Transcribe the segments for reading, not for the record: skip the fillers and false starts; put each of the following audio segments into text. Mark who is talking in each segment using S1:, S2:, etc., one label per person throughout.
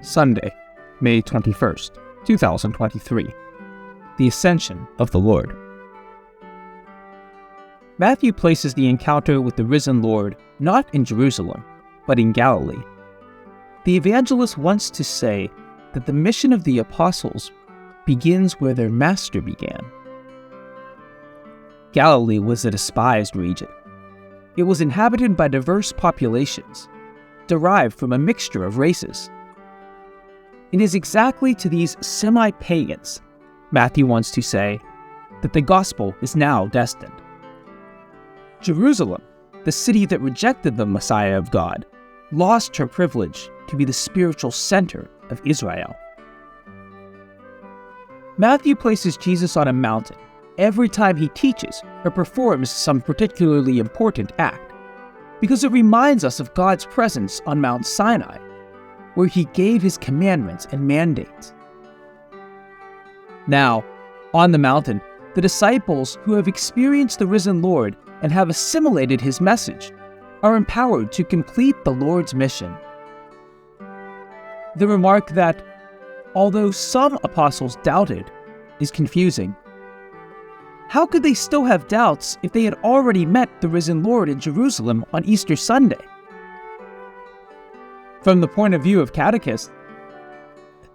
S1: Sunday, May 21st, 2023. The Ascension of the Lord. Matthew places the encounter with the risen Lord not in Jerusalem, but in Galilee. The evangelist wants to say that the mission of the apostles begins where their master began. Galilee was a despised region. It was inhabited by diverse populations, derived from a mixture of races. It is exactly to these semi-pagans, Matthew wants to say, that the gospel is now destined. Jerusalem, the city that rejected the Messiah of God, lost her privilege to be the spiritual center of Israel. Matthew places Jesus on a mountain every time he teaches or performs some particularly important act, because it reminds us of God's presence on Mount Sinai, where he gave his commandments and mandates. Now, on the mountain, the disciples who have experienced the risen Lord and have assimilated his message are empowered to complete the Lord's mission. The remark that, although some apostles doubted, is confusing. How could they still have doubts if they had already met the risen Lord in Jerusalem on Easter Sunday? From the point of view of catechists,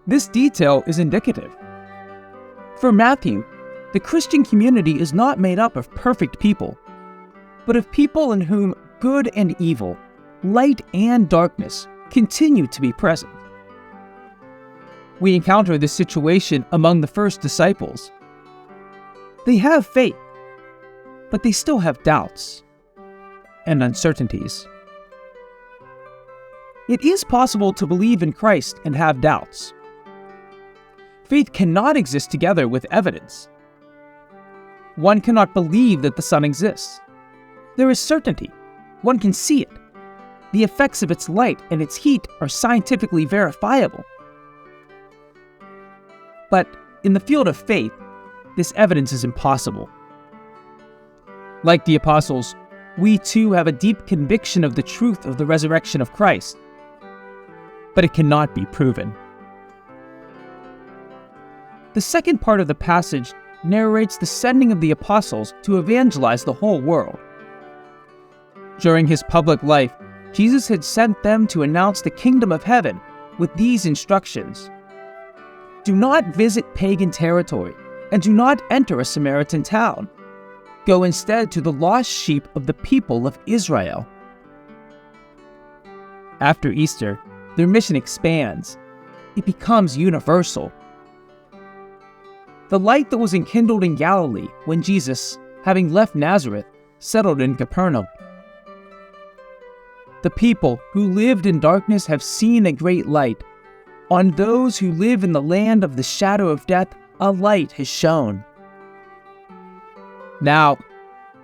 S1: this detail is indicative. For Matthew, the Christian community is not made up of perfect people, but of people in whom good and evil, light and darkness continue to be present. We encounter this situation among the first disciples. They have faith, but they still have doubts and uncertainties. It is possible to believe in Christ and have doubts. Faith cannot exist together with evidence. One cannot believe that the sun exists. There is certainty. One can see it. The effects of its light and its heat are scientifically verifiable. But in the field of faith, this evidence is impossible. Like the apostles, we too have a deep conviction of the truth of the resurrection of Christ, but it cannot be proven. The second part of the passage narrates the sending of the apostles to evangelize the whole world. During his public life, Jesus had sent them to announce the kingdom of heaven with these instructions: do not visit pagan territory, and do not enter a Samaritan town. Go instead to the lost sheep of the people of Israel. After Easter, their mission expands. It becomes universal. The light that was enkindled in Galilee when Jesus, having left Nazareth, settled in Capernaum. The people who lived in darkness have seen a great light. On those who live in the land of the shadow of death, a light has shone. Now,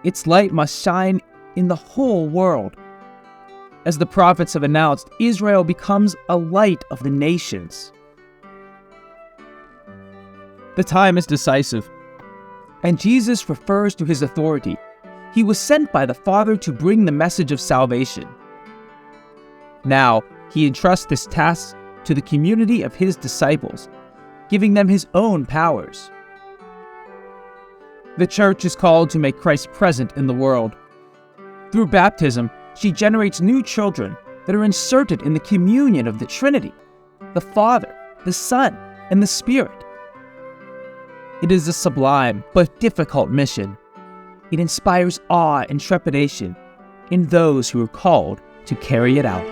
S1: its light must shine in the whole world. As the prophets have announced, Israel becomes a light of the nations. The time is decisive, and Jesus refers to his authority. He was sent by the Father to bring the message of salvation. Now, he entrusts this task to the community of his disciples, giving them his own powers. The church is called to make Christ present in the world. Through baptism, she generates new children that are inserted in the communion of the Trinity, the Father, the Son, and the Spirit. It is a sublime but difficult mission. It inspires awe and trepidation in those who are called to carry it out.